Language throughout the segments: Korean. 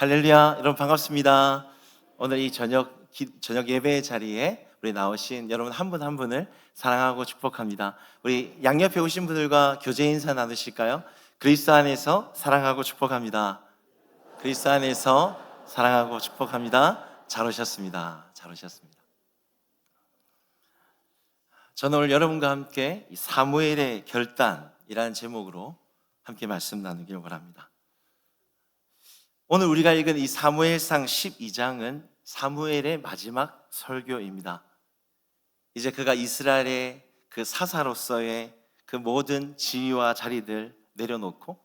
할렐루야, 여러분 반갑습니다. 오늘 이 저녁 예배 자리에 우리 나오신 여러분 한 분 한 분을 사랑하고 축복합니다. 우리 양옆에 오신 분들과 교제 인사 나누실까요? 그리스도 안에서 사랑하고 축복합니다. 그리스도 안에서 사랑하고 축복합니다. 잘 오셨습니다. 잘 오셨습니다. 저는 오늘 여러분과 함께 이 사무엘의 결단이라는 제목으로 함께 말씀 나누기를 원합니다. 오늘 우리가 읽은 이 사무엘상 12장은 사무엘의 마지막 설교입니다. 이제 그가 이스라엘의 그 사사로서의 그 모든 지위와 자리들 내려놓고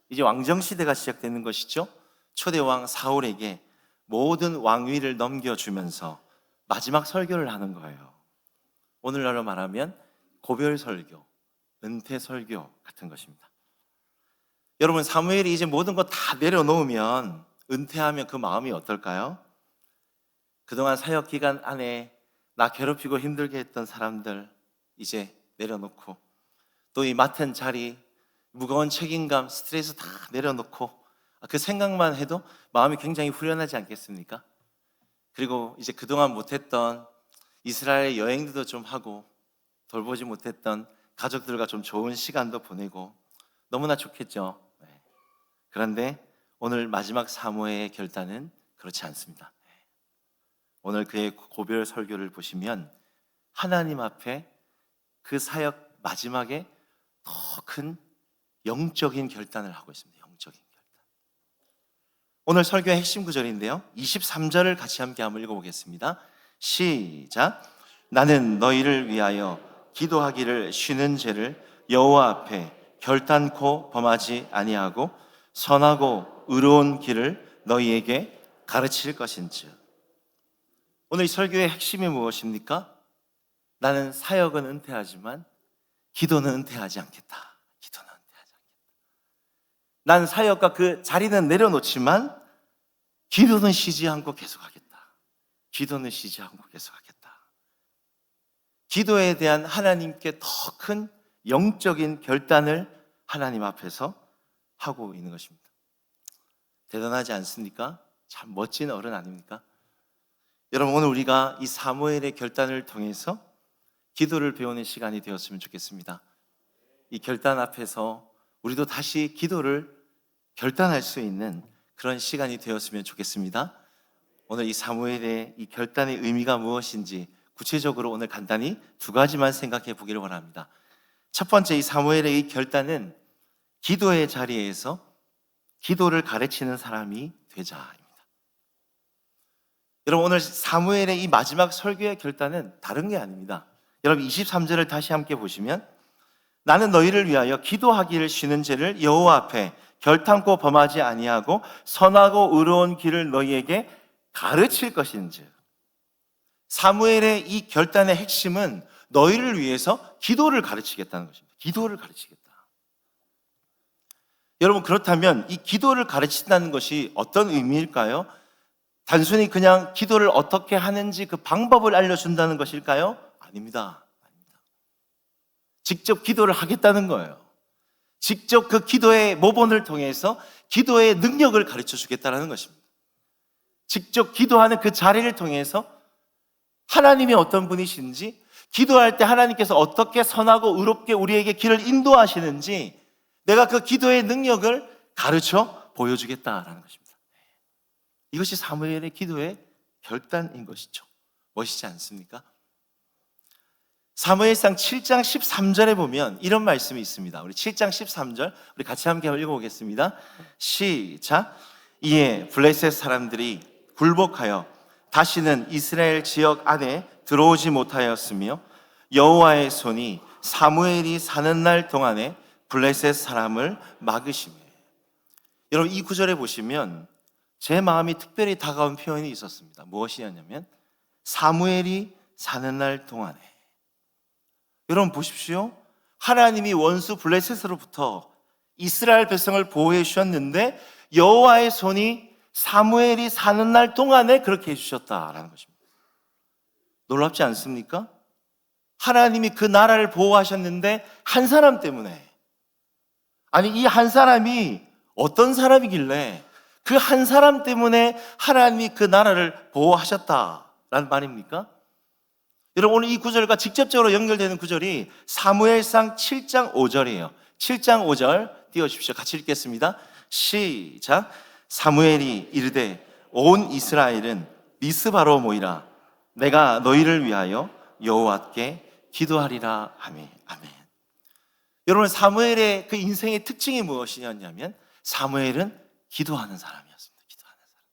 이제 왕정시대가 시작되는 것이죠. 초대왕 사울에게 모든 왕위를 넘겨주면서 마지막 설교를 하는 거예요. 오늘날로 말하면 고별 설교, 은퇴 설교 같은 것입니다. 여러분, 사무엘이 이제 모든 거 다 내려놓으면, 은퇴하면 그 마음이 어떨까요? 그동안 사역 기간 안에 나 괴롭히고 힘들게 했던 사람들 이제 내려놓고, 또 이 맡은 자리, 무거운 책임감, 스트레스 다 내려놓고, 그 생각만 해도 마음이 굉장히 후련하지 않겠습니까? 그리고 이제 그동안 못했던 이스라엘 여행도 좀 하고, 돌보지 못했던 가족들과 좀 좋은 시간도 보내고, 너무나 좋겠죠. 그런데 오늘 마지막 사무엘의 결단은 그렇지 않습니다. 오늘 그의 고별 설교를 보시면 하나님 앞에 그 사역 마지막에 더 큰 영적인 결단을 하고 있습니다. 영적인 결단. 오늘 설교의 핵심 구절인데요, 23절을 같이 함께 한번 읽어보겠습니다. 시작. 나는 너희를 위하여 기도하기를 쉬는 죄를 여호와 앞에 결단코 범하지 아니하고 선하고 의로운 길을 너희에게 가르칠 것인즉. 오늘 이 설교의 핵심이 무엇입니까? 나는 사역은 은퇴하지만 기도는 은퇴하지 않겠다. 기도는 은퇴하지 않겠다. 난 사역과 그 자리는 내려놓지만 기도는 쉬지 않고 계속하겠다. 기도는 쉬지 않고 계속하겠다. 기도에 대한 하나님께 더 큰 영적인 결단을 하나님 앞에서 하고 있는 것입니다. 대단하지 않습니까? 참 멋진 어른 아닙니까? 여러분, 오늘 우리가 이 사무엘의 결단을 통해서 기도를 배우는 시간이 되었으면 좋겠습니다. 이 결단 앞에서 우리도 다시 기도를 결단할 수 있는 그런 시간이 되었으면 좋겠습니다. 오늘 이 사무엘의 이 결단의 의미가 무엇인지 구체적으로 오늘 간단히 두 가지만 생각해 보기를 원합니다. 첫 번째, 이 사무엘의 이 결단은 기도의 자리에서 기도를 가르치는 사람이 되자입니다. 여러분, 오늘 사무엘의 이 마지막 설교의 결단은 다른 게 아닙니다. 여러분, 23절을 다시 함께 보시면 나는 너희를 위하여 기도하기를 쉬는 죄를 여호와 앞에 결단코 범하지 아니하고 선하고 의로운 길을 너희에게 가르칠 것인즉. 사무엘의 이 결단의 핵심은 너희를 위해서 기도를 가르치겠다는 것입니다. 기도를 가르치겠다. 여러분, 그렇다면 이 기도를 가르친다는 것이 어떤 의미일까요? 단순히 그냥 기도를 어떻게 하는지 그 방법을 알려준다는 것일까요? 아닙니다. 직접 기도를 하겠다는 거예요. 직접 그 기도의 모본을 통해서 기도의 능력을 가르쳐 주겠다는 것입니다. 직접 기도하는 그 자리를 통해서 하나님이 어떤 분이신지, 기도할 때 하나님께서 어떻게 선하고 의롭게 우리에게 길을 인도하시는지 내가 그 기도의 능력을 가르쳐 보여주겠다라는 것입니다. 이것이 사무엘의 기도의 결단인 것이죠. 멋있지 않습니까? 사무엘상 7장 13절에 보면 이런 말씀이 있습니다. 우리 7장 13절 우리 같이 함께 읽어보겠습니다. 시작. 이에 블레셋 사람들이 굴복하여 다시는 이스라엘 지역 안에 들어오지 못하였으며 여호와의 손이 사무엘이 사는 날 동안에 블레셋 사람을 막으시며. 여러분, 이 구절에 보시면 제 마음이 특별히 다가온 표현이 있었습니다. 무엇이었냐면 사무엘이 사는 날 동안에. 여러분 보십시오. 하나님이 원수 블레셋으로부터 이스라엘 백성을 보호해 주셨는데 여호와의 손이 사무엘이 사는 날 동안에 그렇게 해주셨다라는 것입니다. 놀랍지 않습니까? 하나님이 그 나라를 보호하셨는데 한 사람 때문에, 아니 이 한 사람이 어떤 사람이길래 그 한 사람 때문에 하나님이 그 나라를 보호하셨다라는 말입니까? 여러분, 오늘 이 구절과 직접적으로 연결되는 구절이 사무엘상 7장 5절이에요. 7장 5절 띄워주십시오. 같이 읽겠습니다. 시작. 사무엘이 이르되 온 이스라엘은 미스바로 모이라. 내가 너희를 위하여 여호와께 기도하리라. 아멘. 아멘. 여러분, 사무엘의 그 인생의 특징이 무엇이었냐면 사무엘은 기도하는 사람이었습니다. 기도하는 사람.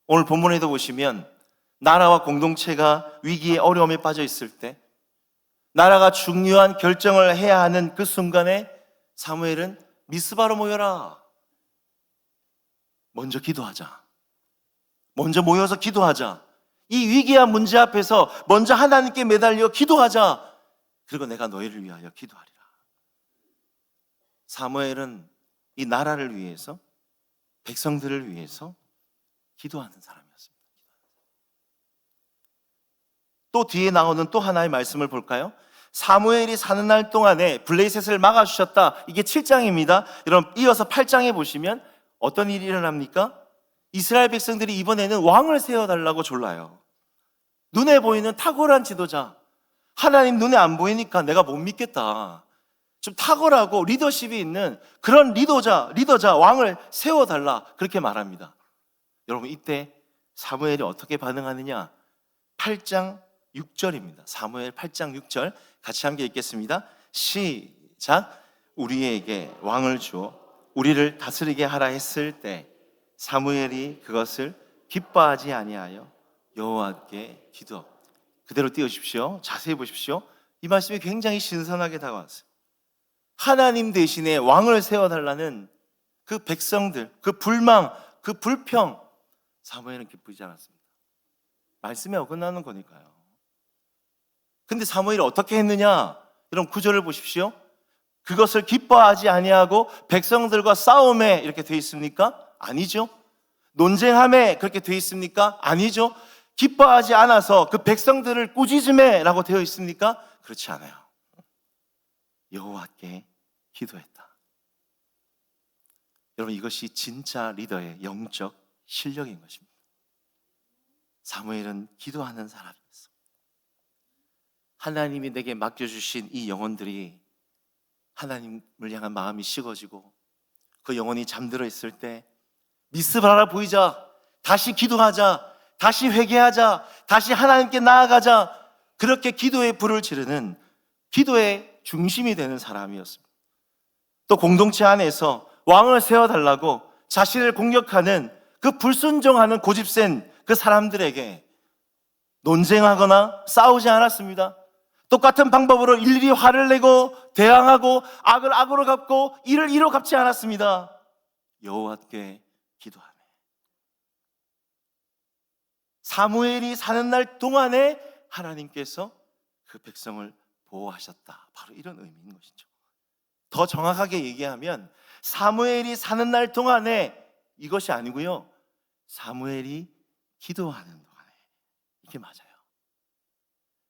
오늘 본문에도 보시면 나라와 공동체가 위기에 어려움에 빠져 있을 때, 나라가 중요한 결정을 해야 하는 그 순간에 사무엘은 미스바로 모여라. 먼저 기도하자. 먼저 모여서 기도하자. 이 위기와 문제 앞에서 먼저 하나님께 매달려 기도하자. 그리고 내가 너희를 위하여 기도하리라. 사무엘은 이 나라를 위해서, 백성들을 위해서 기도하는 사람이었습니다. 또 뒤에 나오는 또 하나의 말씀을 볼까요? 사무엘이 사는 날 동안에 블레셋을 막아주셨다. 이게 7장입니다. 여러분, 이어서 8장에 보시면 어떤 일이 일어납니까? 이스라엘 백성들이 이번에는 왕을 세워달라고 졸라요. 눈에 보이는 탁월한 지도자, 하나님 눈에 안 보이니까 내가 못 믿겠다. 좀 탁월하고 리더십이 있는 그런 리더자 왕을 세워달라, 그렇게 말합니다. 여러분, 이때 사무엘이 어떻게 반응하느냐? 8장 6절입니다. 사무엘 8장 6절 같이 함께 읽겠습니다. 시작. 우리에게 왕을 주어 우리를 다스리게 하라 했을 때 사무엘이 그것을 기뻐하지 아니하여 여호와께 기도. 그대로 띄워주십시오. 자세히 보십시오. 이 말씀이 굉장히 신선하게 다가왔어요. 하나님 대신에 왕을 세워달라는 그 백성들, 그 불망, 그 불평, 사무엘은 기쁘지 않았습니다. 말씀에 어긋나는 거니까요. 근데 사무엘이 어떻게 했느냐? 여러분, 구절을 보십시오. 그것을 기뻐하지 아니하고 백성들과 싸움에 이렇게 돼 있습니까? 아니죠. 논쟁함에 그렇게 돼 있습니까? 아니죠. 기뻐하지 않아서 그 백성들을 꾸짖음에 라고 되어 있습니까? 그렇지 않아요. 여호와께 기도했다. 여러분, 이것이 진짜 리더의 영적 실력인 것입니다. 사무엘은 기도하는 사람이었어. 하나님이 내게 맡겨주신 이 영혼들이 하나님을 향한 마음이 식어지고 그 영혼이 잠들어 있을 때 미스바라 보이자, 다시 기도하자, 다시 회개하자, 다시 하나님께 나아가자, 그렇게 기도의 불을 지르는 기도의 중심이 되는 사람이었습니다. 또 공동체 안에서 왕을 세워달라고 자신을 공격하는 그 불순종하는 고집센 그 사람들에게 논쟁하거나 싸우지 않았습니다. 똑같은 방법으로 일일이 화를 내고 대항하고 악을 악으로 갚고 이를 이로 갚지 않았습니다. 여호와께 기도하며 사무엘이 사는 날 동안에 하나님께서 그 백성을 보호하셨다. 바로 이런 의미인 것이죠. 더 정확하게 얘기하면 사무엘이 사는 날 동안에 이것이 아니고요, 사무엘이 기도하는 동안에, 이게 맞아요.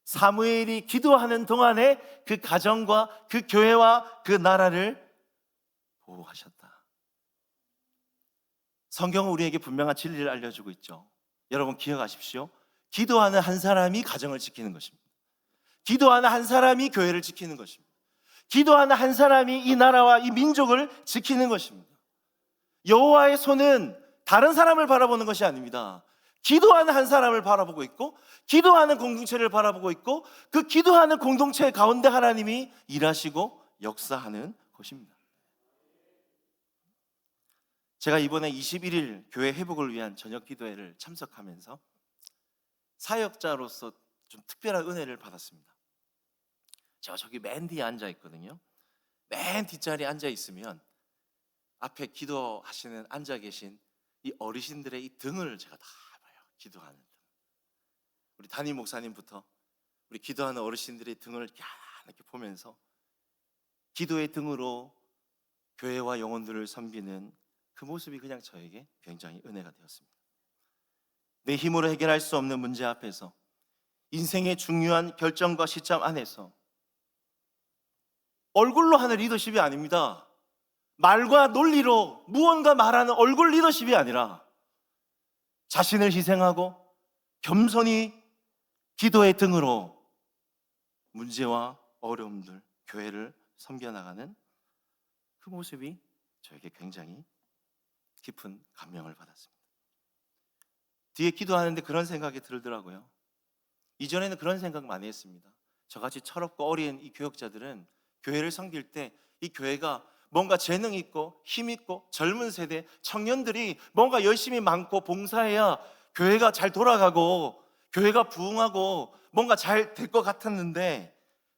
사무엘이 기도하는 동안에 그 가정과 그 교회와 그 나라를 보호하셨다. 성경은 우리에게 분명한 진리를 알려주고 있죠. 여러분, 기억하십시오. 기도하는 한 사람이 가정을 지키는 것입니다. 기도하는 한 사람이 교회를 지키는 것입니다. 기도하는 한 사람이 이 나라와 이 민족을 지키는 것입니다. 여호와의 손은 다른 사람을 바라보는 것이 아닙니다. 기도하는 한 사람을 바라보고 있고, 기도하는 공동체를 바라보고 있고, 그 기도하는 공동체 가운데 하나님이 일하시고 역사하는 것입니다. 제가 이번에 21일 교회 회복을 위한 저녁 기도회를 참석하면서 사역자로서 좀 특별한 은혜를 받았습니다. 제가 저기 맨 뒤에 앉아 있거든요. 맨 뒷자리에 앉아 있으면 앞에 기도하시는 앉아 계신 이 어르신들의 이 등을 제가 다 봐요. 기도하는 등. 우리 담임 목사님부터 우리 기도하는 어르신들의 등을 이렇게 보면서 기도의 등으로 교회와 영혼들을 섬기는 그 모습이 그냥 저에게 굉장히 은혜가 되었습니다. 내 힘으로 해결할 수 없는 문제 앞에서, 인생의 중요한 결정과 시점 안에서 얼굴로 하는 리더십이 아닙니다. 말과 논리로 무언가 말하는 얼굴 리더십이 아니라 자신을 희생하고 겸손히 기도의 등으로 문제와 어려움들, 교회를 섬겨나가는 그 모습이 저에게 굉장히 깊은 감명을 받았습니다. 뒤에 기도하는데 그런 생각이 들더라고요. 이전에는 그런 생각 많이 했습니다. 저같이 철없고 어린 이 교역자들은 교회를 섬길 때 이 교회가 뭔가 재능 있고 힘 있고 젊은 세대 청년들이 뭔가 열심히 많고 봉사해야 교회가 잘 돌아가고 교회가 부흥하고 뭔가 잘 될 것 같았는데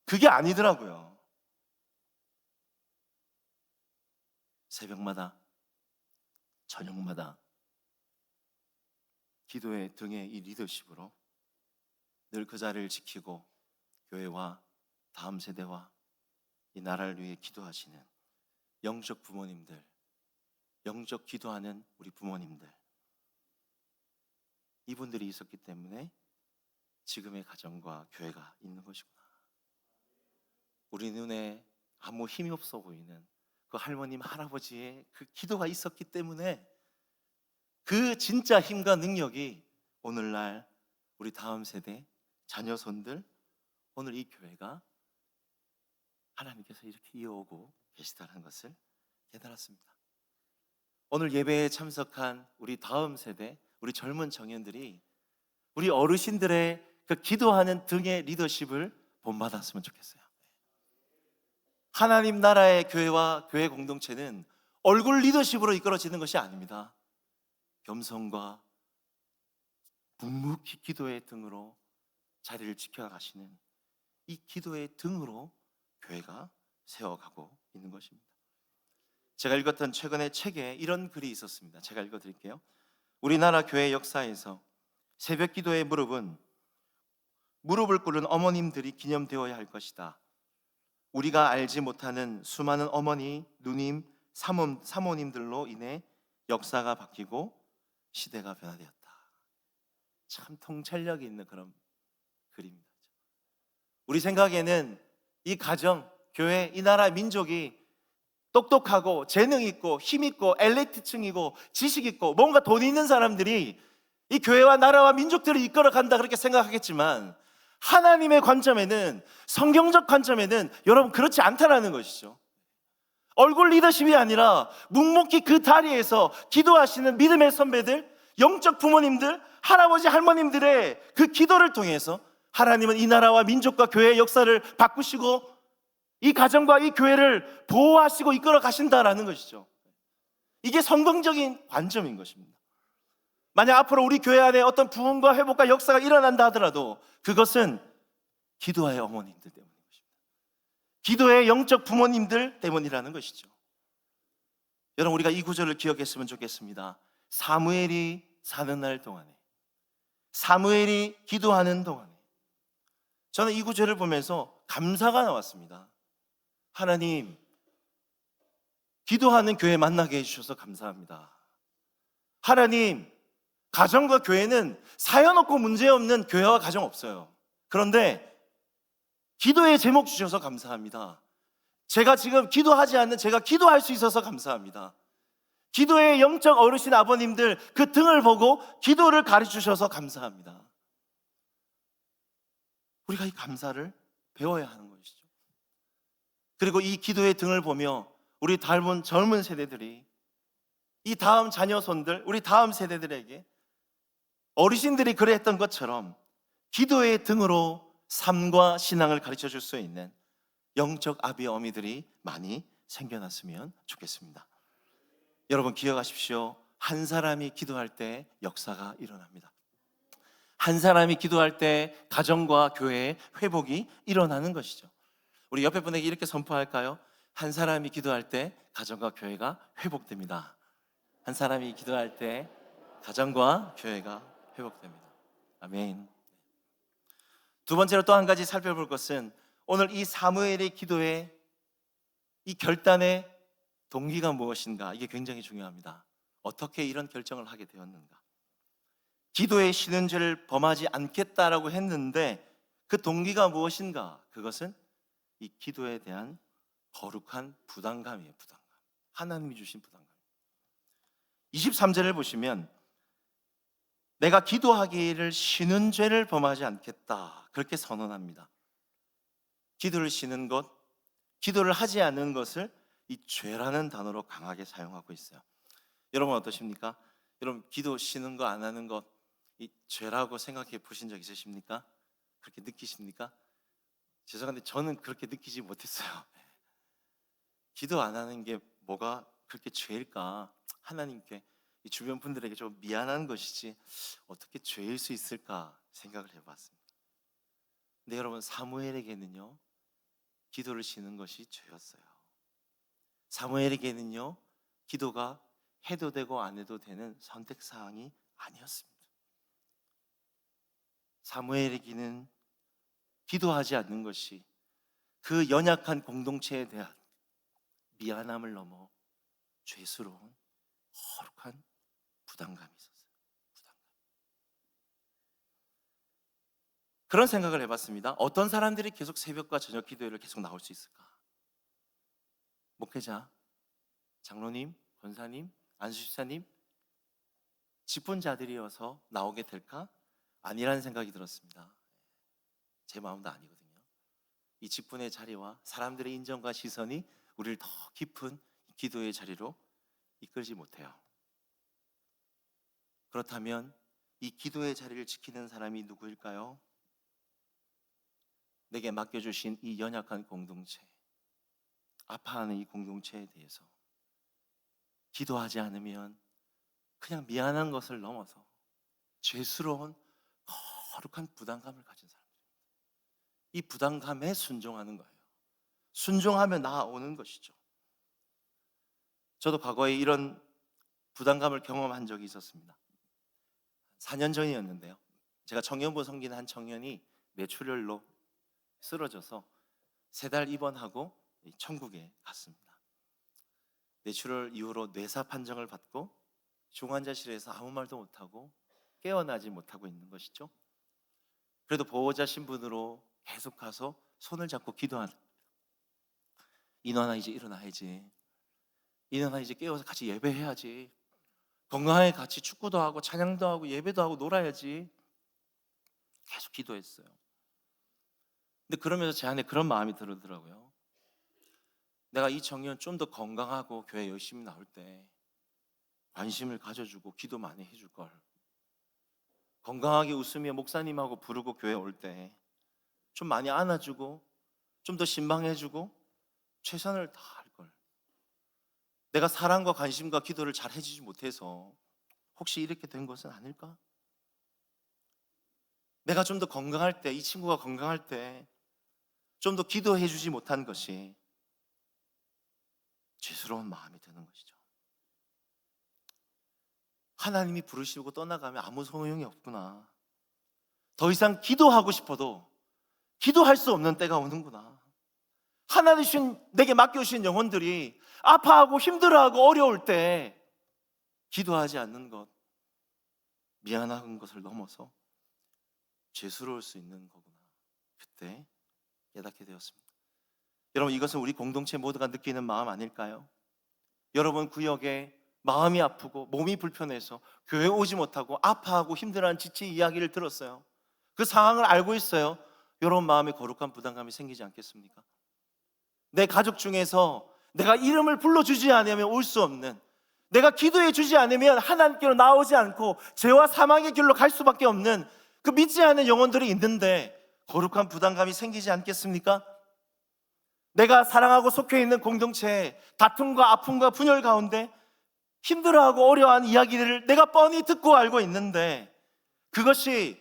그게 아니더라고요. 새벽마다 저녁마다 기도의 등의 이 리더십으로 늘 그 자리를 지키고 교회와 다음 세대와 이 나라를 위해 기도하시는 영적 부모님들, 영적 기도하는 우리 부모님들, 이분들이 있었기 때문에 지금의 가정과 교회가 있는 것이구나. 우리 눈에 아무 힘이 없어 보이는 그 할머님, 할아버지의 그 기도가 있었기 때문에 그 진짜 힘과 능력이 오늘날 우리 다음 세대 자녀 손들, 오늘 이 교회가 하나님께서 이렇게 이어오고 계시다는 것을 깨달았습니다. 오늘 예배에 참석한 우리 다음 세대, 우리 젊은 청년들이 우리 어르신들의 그 기도하는 등의 리더십을 본받았으면 좋겠어요. 하나님 나라의 교회와 교회 공동체는 얼굴 리더십으로 이끌어지는 것이 아닙니다. 겸손과 묵묵히 기도의 등으로 자리를 지켜가시는 이 기도의 등으로 교회가 세워가고 있는 것입니다. 제가 읽었던 최근의 책에 이런 글이 있었습니다. 제가 읽어드릴게요. 우리나라 교회 역사에서 새벽 기도의 무릎을 꿇은 어머님들이 기념되어야 할 것이다. 우리가 알지 못하는 수많은 어머니, 누님, 사모님들로 인해 역사가 바뀌고 시대가 변화되었다. 참 통찰력이 있는 그런 글입니다. 우리 생각에는 이 가정, 교회, 이 나라 민족이 똑똑하고 재능 있고 힘 있고 엘리트층이고 지식 있고 뭔가 돈 있는 사람들이 이 교회와 나라와 민족들을 이끌어간다 그렇게 생각하겠지만 하나님의 관점에는, 성경적 관점에는 여러분 그렇지 않다라는 것이죠. 얼굴 리더십이 아니라 묵묵히 그 다리에서 기도하시는 믿음의 선배들, 영적 부모님들, 할아버지 할머님들의 그 기도를 통해서 하나님은 이 나라와 민족과 교회의 역사를 바꾸시고 이 가정과 이 교회를 보호하시고 이끌어 가신다라는 것이죠. 이게 성경적인 관점인 것입니다. 만약 앞으로 우리 교회 안에 어떤 부흥과 회복과 역사가 일어난다 하더라도 그것은 기도의 어머님들 때문인 것입니다. 기도의 영적 부모님들 때문이라는 것이죠. 여러분, 우리가 이 구절을 기억했으면 좋겠습니다. 사무엘이 사는 날 동안에, 사무엘이 기도하는 동안에 저는 이 구절을 보면서 감사가 나왔습니다. 하나님, 기도하는 교회 만나게 해주셔서 감사합니다. 하나님, 가정과 교회는 사연 없고 문제 없는 교회와 가정 없어요. 그런데 기도의 제목 주셔서 감사합니다. 제가 지금 기도하지 않는 제가 기도할 수 있어서 감사합니다. 기도의 영적 어르신 아버님들 그 등을 보고 기도를 가르치셔서 감사합니다. 우리가 이 감사를 배워야 하는 것이죠. 그리고 이 기도의 등을 보며 우리 닮은 젊은 세대들이 이 다음 자녀손들, 우리 다음 세대들에게 어르신들이 그랬던 것처럼 기도의 등으로 삶과 신앙을 가르쳐 줄 수 있는 영적 아비 어미들이 많이 생겨났으면 좋겠습니다. 여러분 기억하십시오. 한 사람이 기도할 때 역사가 일어납니다. 한 사람이 기도할 때 가정과 교회의 회복이 일어나는 것이죠. 우리 옆에 분에게 이렇게 선포할까요? 한 사람이 기도할 때 가정과 교회가 회복됩니다. 한 사람이 기도할 때 가정과 교회가 회복됩니다. 아멘. 두 번째로 또 한 가지 살펴볼 것은 오늘 이 사무엘의 기도의 이 결단의 동기가 무엇인가, 이게 굉장히 중요합니다. 어떻게 이런 결정을 하게 되었는가? 기도의 쉬는 죄를 범하지 않겠다라고 했는데 그 동기가 무엇인가? 그것은 이 기도에 대한 거룩한 부담감이에요. 부담감. 하나님이 주신 부담감. 23절을 보시면 내가 기도하기를 쉬는 죄를 범하지 않겠다, 그렇게 선언합니다. 기도를 쉬는 것, 기도를 하지 않는 것을 이 죄라는 단어로 강하게 사용하고 있어요. 여러분 어떠십니까? 여러분 기도 쉬는 거 안 하는 것, 이 죄라고 생각해 보신 적 있으십니까? 그렇게 느끼십니까? 죄송한데 저는 그렇게 느끼지 못했어요. 기도 안 하는 게 뭐가 그렇게 죄일까? 하나님께, 이 주변 분들에게 좀 미안한 것이지 어떻게 죄일 수 있을까 생각을 해봤습니다. 근데 여러분, 사무엘에게는요, 기도를 쉬는 것이 죄였어요. 사무엘에게는요, 기도가 해도 되고 안 해도 되는 선택사항이 아니었습니다. 사무엘에게는 기도하지 않는 것이 그 연약한 공동체에 대한 미안함을 넘어 죄스러운 거룩한 부담감이 있었어요. 부담감. 그런 생각을 해봤습니다. 어떤 사람들이 계속 새벽과 저녁 기도회를 계속 나올 수 있을까? 목회자, 장로님, 권사님, 안수집사님, 직분자들이어서 나오게 될까? 아니라는 생각이 들었습니다. 제 마음도 아니거든요. 이 직분의 자리와 사람들의 인정과 시선이 우리를 더 깊은 기도의 자리로 이끌지 못해요. 그렇다면 이 기도의 자리를 지키는 사람이 누구일까요? 내게 맡겨주신 이 연약한 공동체, 아파하는 이 공동체에 대해서 기도하지 않으면 그냥 미안한 것을 넘어서 죄스러운 거룩한 부담감을 가진 사람들입니다. 이 부담감에 순종하는 거예요. 순종하면 나아오는 것이죠. 저도 과거에 이런 부담감을 경험한 적이 있었습니다. 4년 전이었는데요, 제가 청년부 섬기는 한 청년이 뇌출혈로 쓰러져서 3달 입원하고 천국에 갔습니다. 뇌출혈 이후로 뇌사 판정을 받고 중환자실에서 아무 말도 못하고 깨어나지 못하고 있는 것이죠. 그래도 보호자 신분으로 계속 가서 손을 잡고 기도하는, 인원아 이제 일어나야지, 인원아 이제 깨워서 같이 예배해야지, 건강하게 같이 축구도 하고 찬양도 하고 예배도 하고 놀아야지, 계속 기도했어요. 근데 그러면서 제 안에 그런 마음이 들더라고요. 내가 이 청년 좀 더 건강하고 교회 열심히 나올 때 관심을 가져주고 기도 많이 해줄 걸, 건강하게 웃으며 목사님하고 부르고 교회 올 때 좀 많이 안아주고 좀 더 신방해주고 최선을 다할 걸, 내가 사랑과 관심과 기도를 잘 해주지 못해서 혹시 이렇게 된 것은 아닐까? 내가 좀 더 건강할 때, 이 친구가 건강할 때 좀 더 기도해 주지 못한 것이 죄스러운 마음이 드는 것이죠. 하나님이 부르시고 떠나가면 아무 소용이 없구나. 더 이상 기도하고 싶어도 기도할 수 없는 때가 오는구나. 하나님 내게 맡겨주신 영혼들이 아파하고 힘들어하고 어려울 때 기도하지 않는 것, 미안한 것을 넘어서 죄스러울 수 있는 거구나. 그때 깨닫게 되었습니다. 여러분, 이것은 우리 공동체 모두가 느끼는 마음 아닐까요? 여러분 구역에 마음이 아프고 몸이 불편해서 교회 오지 못하고 아파하고 힘들어하는 지체 이야기를 들었어요. 그 상황을 알고 있어요. 여러분 마음에 거룩한 부담감이 생기지 않겠습니까? 내 가족 중에서 내가 이름을 불러주지 않으면 올 수 없는, 내가 기도해 주지 않으면 하나님께로 나오지 않고 죄와 사망의 길로 갈 수밖에 없는 그 믿지 않는 영혼들이 있는데 거룩한 부담감이 생기지 않겠습니까? 내가 사랑하고 속해 있는 공동체에 다툼과 아픔과 분열 가운데 힘들어하고 어려워하는 이야기들을 내가 뻔히 듣고 알고 있는데 그것이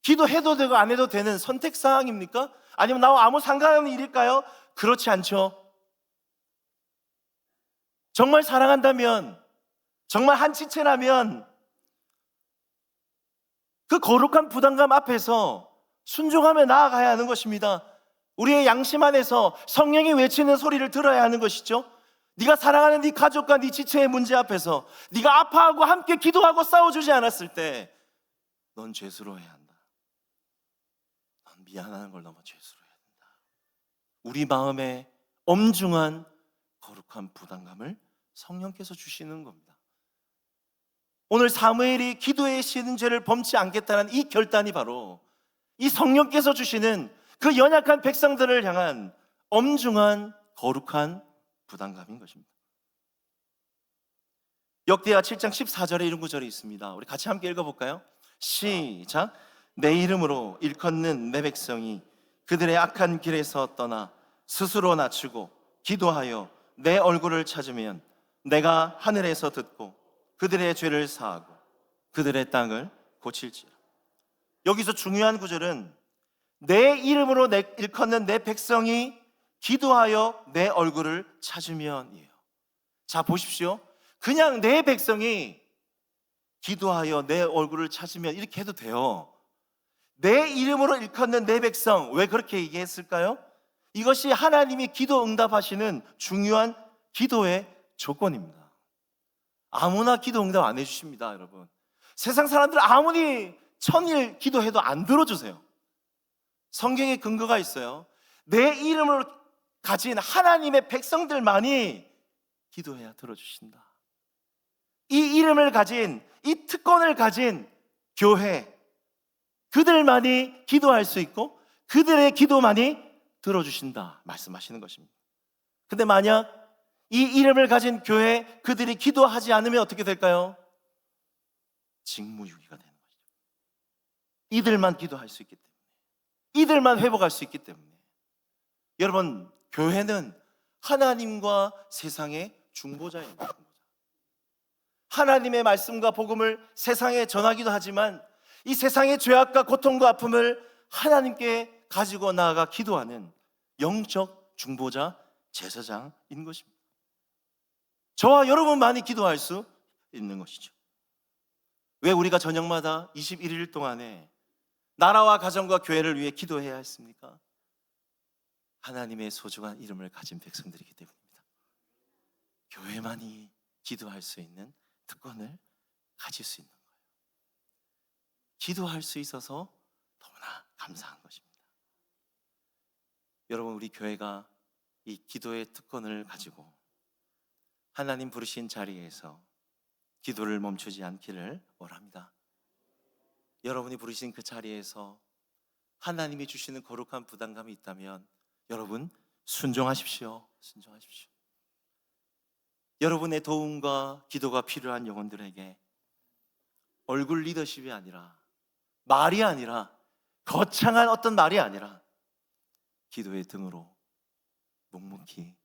기도해도 되고 안 해도 되는 선택사항입니까? 아니면 나와 아무 상관없는 일일까요? 그렇지 않죠. 정말 사랑한다면, 정말 한 지체라면 그 거룩한 부담감 앞에서 순종하며 나아가야 하는 것입니다. 우리의 양심 안에서 성령이 외치는 소리를 들어야 하는 것이죠. 네가 사랑하는 네 가족과 네 지체의 문제 앞에서 네가 아파하고 함께 기도하고 싸워주지 않았을 때 넌 죄스러워해야 한다. 넌 미안한 걸 넘어 죄스러워해야 된다. 우리 마음에 엄중한 거룩한 부담감을 성령께서 주시는 겁니다. 오늘 사무엘이 기도에 씌는 죄를 범치 않겠다는 이 결단이 바로 이 성령께서 주시는 그 연약한 백성들을 향한 엄중한 거룩한 부담감인 것입니다. 역대하 7장 14절에 이런 구절이 있습니다. 우리 같이 함께 읽어볼까요? 시작. 내 이름으로 일컫는 내 백성이 그들의 악한 길에서 떠나 스스로 낮추고 기도하여 내 얼굴을 찾으면 내가 하늘에서 듣고 그들의 죄를 사하고 그들의 땅을 고칠지라. 여기서 중요한 구절은 내 이름으로 일컫는 내 백성이 기도하여 내 얼굴을 찾으면이에요. 자, 보십시오. 그냥 내 백성이 기도하여 내 얼굴을 찾으면 이렇게 해도 돼요. 내 이름으로 일컫는 내 백성, 왜 그렇게 얘기했을까요? 이것이 하나님이 기도 응답하시는 중요한 기도의 조건입니다. 아무나 기도 응답 안 해주십니다, 여러분. 세상 사람들 아무리 천일 기도해도 안 들어주세요. 성경에 근거가 있어요. 내 이름을 가진 하나님의 백성들만이 기도해야 들어주신다. 이 이름을 가진, 이 특권을 가진 교회, 그들만이 기도할 수 있고 그들의 기도만이 들어주신다 말씀하시는 것입니다. 근데 만약 이 이름을 가진 교회, 그들이 기도하지 않으면 어떻게 될까요? 직무유기가 되는 것이죠. 이들만 기도할 수 있기 때문에, 이들만 회복할 수 있기 때문에. 여러분, 교회는 하나님과 세상의 중보자입니다. 하나님의 말씀과 복음을 세상에 전하기도 하지만 이 세상의 죄악과 고통과 아픔을 하나님께 가지고 나아가 기도하는 영적 중보자, 제사장인 것입니다. 저와 여러분만이 기도할 수 있는 것이죠. 왜 우리가 저녁마다 21일 동안에 나라와 가정과 교회를 위해 기도해야 했습니까? 하나님의 소중한 이름을 가진 백성들이기 때문입니다. 교회만이 기도할 수 있는 특권을 가질 수 있는 거예요. 기도할 수 있어서 너무나 감사한 것입니다. 여러분, 우리 교회가 이 기도의 특권을 가지고 하나님 부르신 자리에서 기도를 멈추지 않기를 원합니다. 여러분이 부르신 그 자리에서 하나님이 주시는 거룩한 부담감이 있다면 여러분 순종하십시오. 순종하십시오. 여러분의 도움과 기도가 필요한 영혼들에게 얼굴 리더십이 아니라, 말이 아니라, 거창한 어떤 말이 아니라 기도의 등으로 묵묵히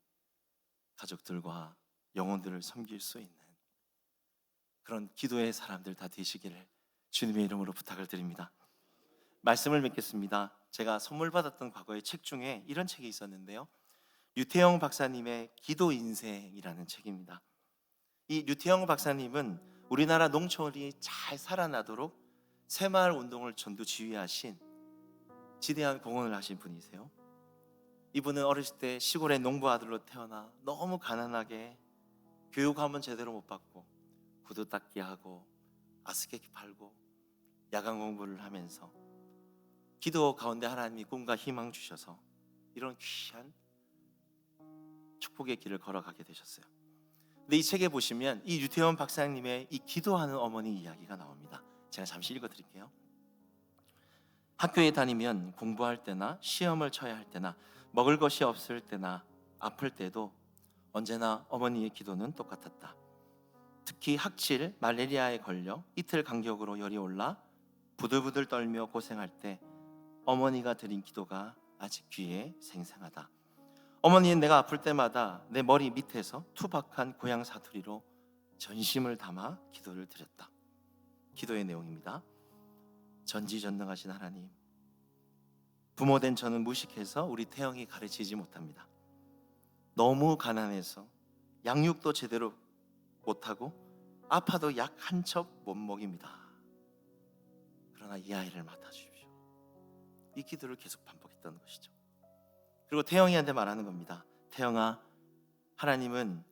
가족들과 영혼들을 섬길 수 있는 그런 기도의 사람들 다 되시기를 주님의 이름으로 부탁을 드립니다. 말씀을 맺겠습니다. 제가 선물 받았던 과거의 책 중에 이런 책이 있었는데요, 류태영 박사님의 기도 인생이라는 책입니다. 이 류태영 박사님은 우리나라 농촌이 잘 살아나도록 새마을 운동을 전두지휘하신 지대한 공헌을 하신 분이세요. 이분은 어렸을 때 시골의 농부 아들로 태어나 너무 가난하게 교육 한번 제대로 못 받고 구두 닦기 하고 아스케키 팔고 야간 공부를 하면서 기도 가운데 하나님이 꿈과 희망 주셔서 이런 귀한 축복의 길을 걸어가게 되셨어요. 근데 이 책에 보시면 이 유태원 박사님의 이 기도하는 어머니 이야기가 나옵니다. 제가 잠시 읽어드릴게요. 학교에 다니면 공부할 때나 시험을 쳐야 할 때나 먹을 것이 없을 때나 아플 때도 언제나 어머니의 기도는 똑같았다. 특히 학질, 말레리아에 걸려 이틀 간격으로 열이 올라 부들부들 떨며 고생할 때 어머니가 드린 기도가 아직 귀에 생생하다. 어머니는 내가 아플 때마다 내 머리 밑에서 투박한 고향 사투리로 전심을 담아 기도를 드렸다. 기도의 내용입니다. 전지전능하신 하나님, 부모된 저는 무식해서 우리 태영이 가르치지 못합니다. 너무 가난해서 양육도 제대로 못하고 아파도 약 한 첩 못 먹입니다. 그러나 이 아이를 맡아주십시오. 이 기도를 계속 반복했던 것이죠. 그리고 태영이한테 말하는 겁니다. 태영아, 하나님은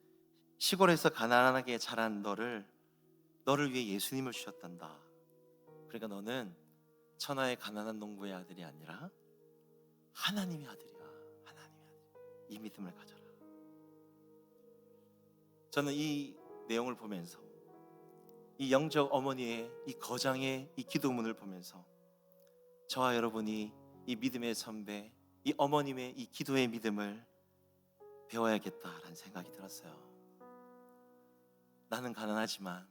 시골에서 가난하게 자란 너를 위해 예수님을 주셨단다. 그러니까 너는 천하의 가난한 농부의 아들이 아니라 하나님의 아들이야. 하나님의 아들. 이 믿음을 가져라. 저는 이 내용을 보면서 이 영적 어머니의 이 거장의 이 기도문을 보면서 저와 여러분이 이 믿음의 선배, 이 어머님의 이 기도의 믿음을 배워야겠다라는 생각이 들었어요. 나는 가난하지만,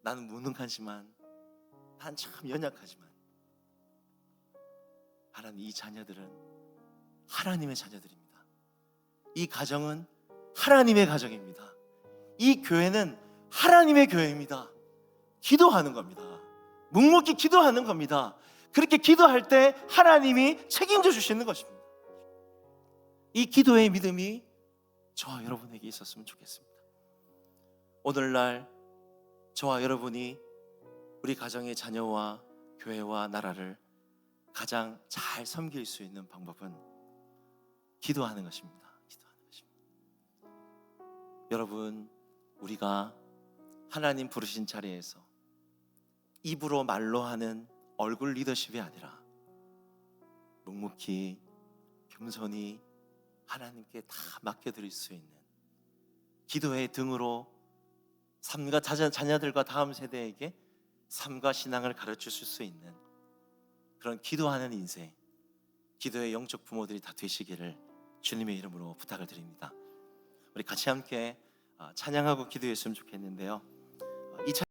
나는 무능하지만, 난 참 연약하지만, 하나님, 이 자녀들은 하나님의 자녀들입니다. 이 가정은 하나님의 가정입니다. 이 교회는 하나님의 교회입니다. 기도하는 겁니다. 묵묵히 기도하는 겁니다. 그렇게 기도할 때 하나님이 책임져 주시는 것입니다. 이 기도의 믿음이 저와 여러분에게 있었으면 좋겠습니다. 오늘날 저와 여러분이 우리 가정의 자녀와 교회와 나라를 가장 잘 섬길 수 있는 방법은 기도하는 것입니다. 기도하는 것입니다. 여러분, 우리가 하나님 부르신 자리에서 입으로 말로 하는 얼굴 리더십이 아니라 묵묵히 겸손히 하나님께 다 맡겨드릴 수 있는, 기도의 등으로 삶과 자녀들과 다음 세대에게 삶과 신앙을 가르치실 수 있는 그런 기도하는 인생, 기도의 영적 부모들이 다 되시기를 주님의 이름으로 부탁을 드립니다. 우리 같이 함께 찬양하고 기도했으면 좋겠는데요.